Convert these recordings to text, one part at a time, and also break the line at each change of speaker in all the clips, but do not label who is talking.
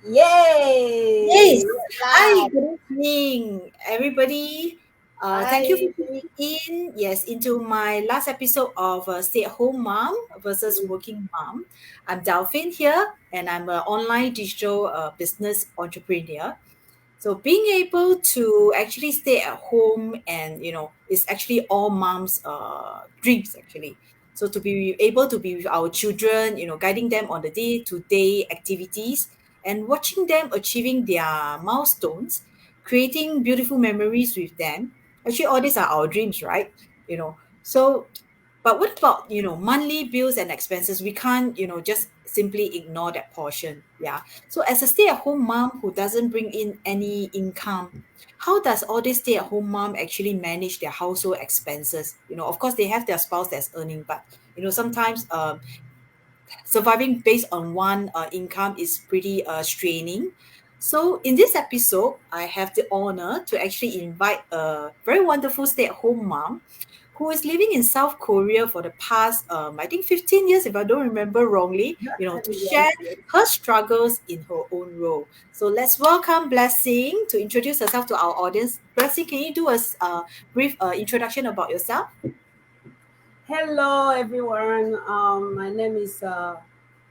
Yay!
Yes. Hi,
Live.
good evening, everybody. Thank you for
Hi.
tuning in. Yes, into my last episode of Stay at Home Mom versus Working Mom. I'm Delphine here, and I'm an online digital business entrepreneur. So being able to actually stay at home and it's actually all moms' dreams actually. So to be able to be with our children, guiding them on the day-to-day activities and watching them achieving their milestones, creating beautiful memories with them. Actually, all these are our dreams, right? So but what about, monthly bills and expenses? We can't, just simply ignore that portion. Yeah. So as a stay-at-home mom who doesn't bring in any income, how does all these stay-at-home mom actually manage their household expenses? Of course they have their spouse that's earning, but sometimes surviving based on one income is pretty straining. So in this episode, I have the honor to actually invite a very wonderful stay-at-home mom who is living in South Korea for the past, I think 15 years, if I don't remember wrongly, to share
Yes, yes.
her struggles in her own role. So let's welcome Blessing to introduce herself to our audience. Blessing, can you do a brief introduction about yourself?
Hello, everyone. My name is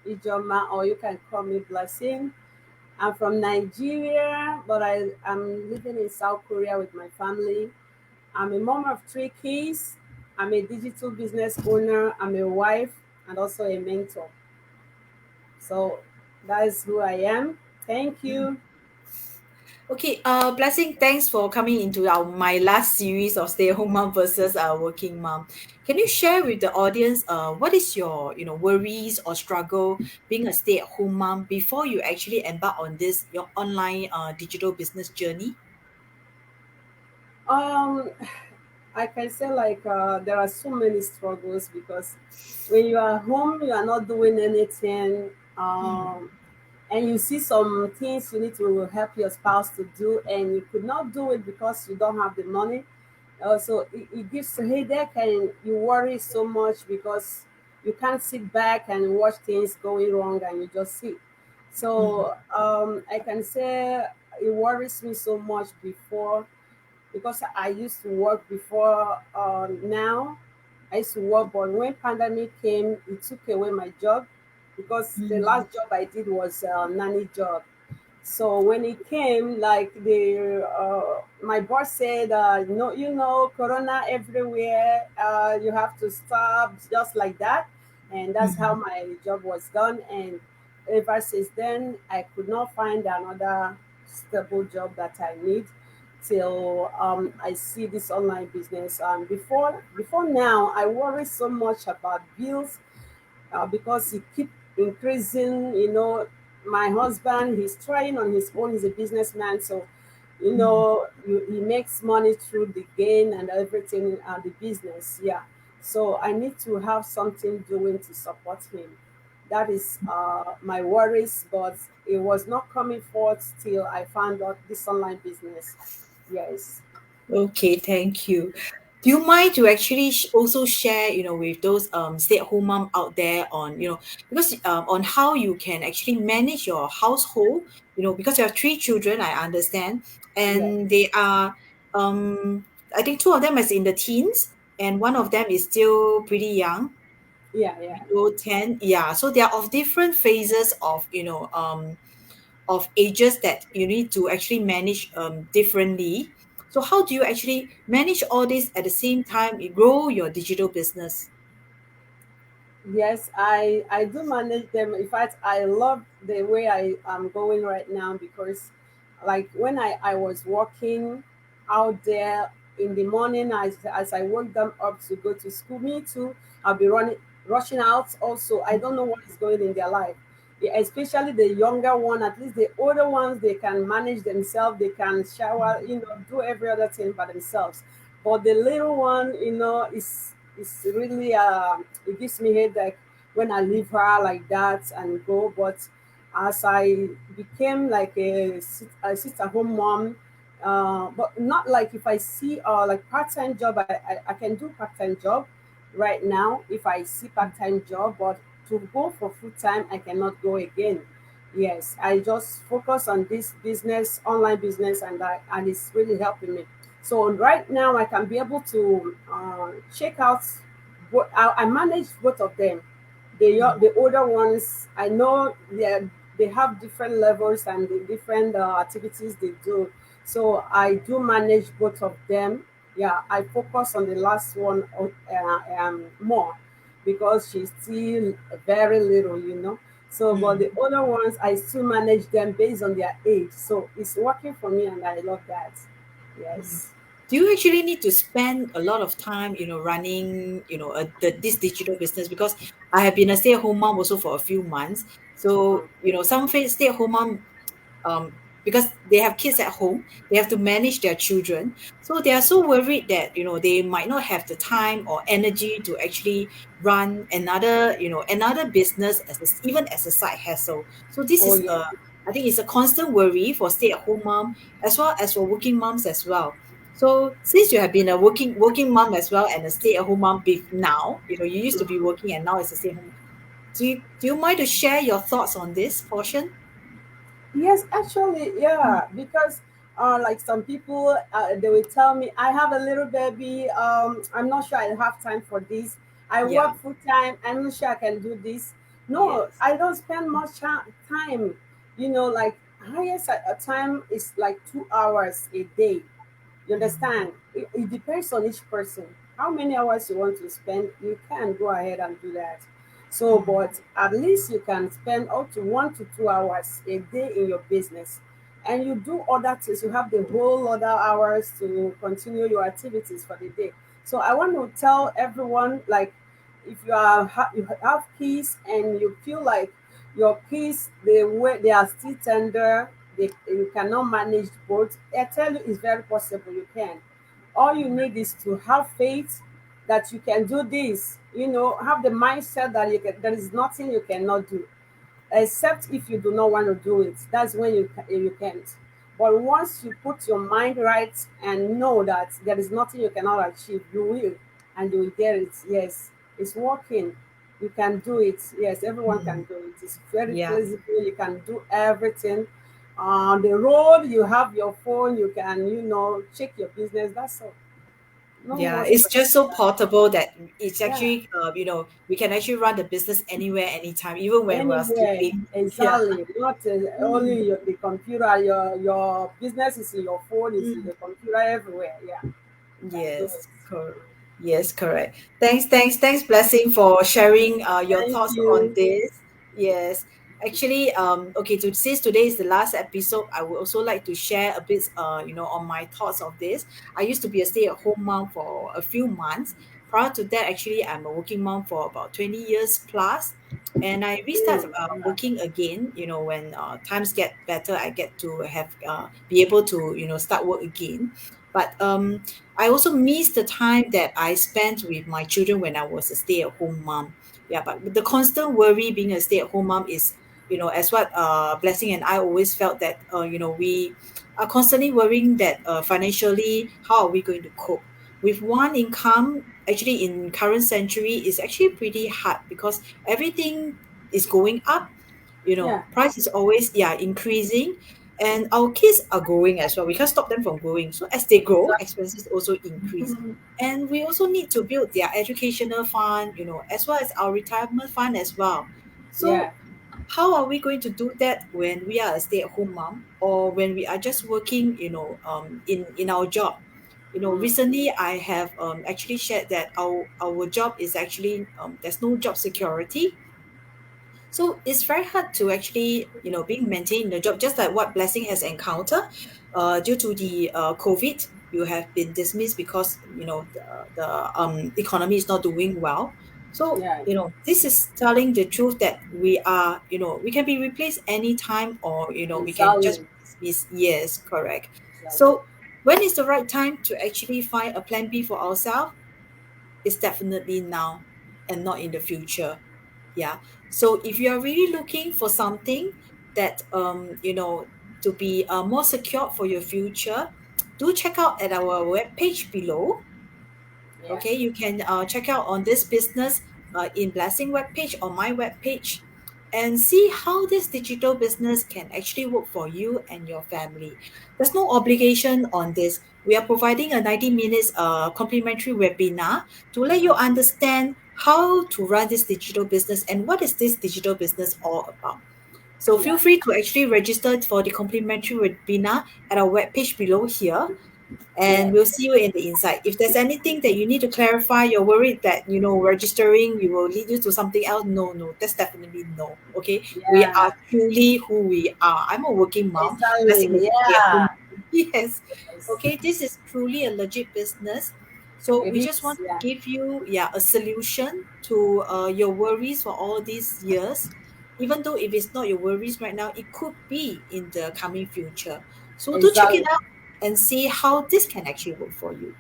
Ijoma, or you can call me Blessing. I'm from Nigeria, but I'm living in South Korea with my family. I'm a mom of three kids. I'm a digital business owner. I'm a wife and also a mentor. So that is who I am. Thank you.
Okay, Blessing, thanks for coming into my last series of stay-at-home mom versus working mom. Can you share with the audience what is your worries or struggle being a stay-at-home mom before you actually embark on this your online digital business journey?
Um, I can say there are so many struggles because when you are home, you are not doing anything, and you see some things you need to help your spouse to do, and you could not do it because you don't have the money. So it gives a headache, and you worry so much because you can't sit back and watch things going wrong, and you just sit. So I can say it worries me so much before because I used to work before now. I used to work, but when pandemic came, it took away my job because the
Mm-hmm.
last job I did was a nanny job. So when it came, like the my boss said, no, corona everywhere. You have to stop just like that, and that's how my job was done. And ever since then, I could not find another stable job that I need till I see this online business. Before now, I worry so much about bills because it keep increasing. My husband, he's trying on his own. He's a businessman, so he makes money through the gain and everything, the business. Yeah, so I need to have something doing to support him. That is my worries, but it was not coming forth till I found out this online business. Yes.
Okay, thank you. Do you mind to actually also share, with those stay-at-home mom out there on, because on how you can actually manage your household, because you have three children, I understand,
Yeah.
and they are, I think two of them is in the teens, and one of them is still pretty young,
Yeah. Yeah.
below 10. Yeah, so they are of different phases of ages that you need to actually manage differently. So how do you actually manage all this at the same time you grow your digital business?
Yes, I do manage them. In fact, I love the way I am going right now because, like, when I was walking out there in the morning, as I woke them up to go to school, me too, I'll be rushing out. Also, I don't know what is going in their life. Yeah, especially the younger one. At least the older ones, they can manage themselves. They can shower, do every other thing by themselves. But the little one, is really it gives me headache when I leave her like that and go. But as I became like a sit-at-home mom, but not like if I see like part-time job, I can do part-time job right now if I see part-time job, but to go for full-time I cannot go again. Yes, I just focus on this business, online business, and it's really helping me. So right now, I can be able to check out. I manage both of them. The older ones, I know they have different levels and the different activities they do. So I do manage both of them. Yeah, I focus on the last one more because she's still very little, so, but the
Mm.
other ones, I still manage them based on their age. So it's working for me, and I love that.
Mm.
Yes.
Do you actually need to spend a lot of time, running, this digital business? Because I have been a stay-at-home mom also for a few months. So, some stay-at-home mom, because they have kids at home, they have to manage their children. So they are so worried that, they might not have the time or energy to actually run another business even as a side hustle. So this
Oh,
is
yeah.
I think it's a constant worry for stay-at-home mom as well as for working moms as well. So since you have been a working mom as well and a stay-at-home mom now, you used to be working and now it's a stay-at-home. Do you mind to share your thoughts on this portion?
Yes, actually, yeah, because like some people, they will tell me, I have a little baby. I'm not sure I have time for this. I
Yeah.
work full time. I'm not sure I can do this. No,
Yes.
I don't spend much time. Like highest time is like 2 hours a day. You
Mm,
understand? It depends on each person. How many hours you want to spend, you can go ahead and do that. So,
mm,
but at least you can spend up to 1 to 2 hours a day in your business. And you do other things. You have the whole other hours to continue your activities for the day. So I want to tell everyone, like, if you have kids and you feel like your kids, they are still tender, you cannot manage both, I tell you, it's very possible you can. All you need is to have faith that you can do this. Have the mindset that there is nothing you cannot do, except if you do not want to do it. That's when you can't. But once you put your mind right and know that there is nothing you cannot achieve, you will, and you will get it. Yes, it's working. You can do it. Yes, everyone can
mm.
do it. It's very
Yeah.
flexible. You can do everything. On the road, you have your phone. You can, check your business. That's all. No
Yeah,
more
it's
stress
just
than
so
that.
portable that it's
Yeah.
actually, we can actually run the business anywhere, anytime, even when we're
Anywhere,
sleeping. Yeah.
exactly. Not
Mm,
only the computer. Your business is in your phone, is in
mm.
the computer, everywhere. Yeah, you can do it.
Yes, yes, correct. Thanks, Blessing, for sharing your
Thank
thoughts on
you.
this. Yes, actually, okay. Since today is the last episode, I would also like to share a bit, on my thoughts of this. I used to be a stay-at-home mom for a few months. Prior to that, actually, I'm a working mom for about 20 years plus, and I restart
Yeah,
working again. When times get better, I get to have be able to start work again. But I also miss the time that I spent with my children when I was a stay-at-home mom. Yeah, but the constant worry being a stay-at-home mom is, as what Blessing and I always felt that, we are constantly worrying that financially, how are we going to cope? With one income, actually in current century, is actually pretty hard because everything is going up.
yeah,
Price is always, yeah, increasing, and our kids are growing as well. We can't stop them from growing. So as they grow,
exactly.
expenses also increase. And we also need to build their educational fund, as well as our retirement fund as well.
Yeah,
So how are we going to do that when we are a stay-at-home mom or when we are just working, in our job? Recently I have actually shared that our job is actually, there's no job security. So it's very hard to actually, being maintained in the job, just like what Blessing has encountered. Due to the COVID, you have been dismissed because the economy is not doing well. So
yeah,
this is telling the truth that we can be replaced anytime, or we can just
exactly.
be dismissed. Yes, correct.
Exactly.
So when is the right time to actually find a plan B for ourselves? Is definitely now and not in the future. Yeah. So if you are really looking for something that to be more secure for your future, do check out at our webpage below.
Yeah,
Okay, you can check out on this business in Blessing webpage or my webpage. and see how this digital business can actually work for you and your family. There's no obligation on this. We are providing a 90 minutes complimentary webinar to let you understand how to run this digital business and what is this digital business all about. So feel
Yeah.
free to actually register for the complimentary webinar at our webpage below here, and
Yes.
we'll see you in the inside. If there's anything that you need to clarify, you're worried that registering you will lead you to something else. No, no, that's definitely no. Okay, we are
Yeah.
truly who we are. I'm a working mom. Blessing is
Exactly.
a stay-at-home
Yeah.
mom. Yes.
Yes.
Okay, this is truly a legit business. So
It
we just
is.
want to
Yeah.
give you, yeah, a solution to your worries for all these years. Even though if it's not your worries right now, it could be in the coming future. So do check it
Exactly.
out and see how this can actually work for you.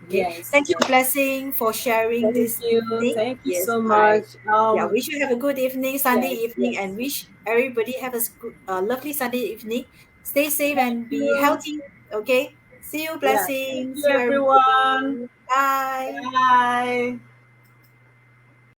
Okay.
Yes.
Thank you,
Yes.
Blessing, for sharing
Thank
this
you.
evening.
Thank you
Yes,
so
I
much.
yeah, wish you have a good evening, Sunday
Yes.
evening, and
Yes.
wish everybody have a lovely Sunday evening. Stay safe
Thank
and be
you.
healthy. Okay. See you,
Yeah. Thank
Blessing.
you,
See you,
everyone.
everybody. Bye.
Bye.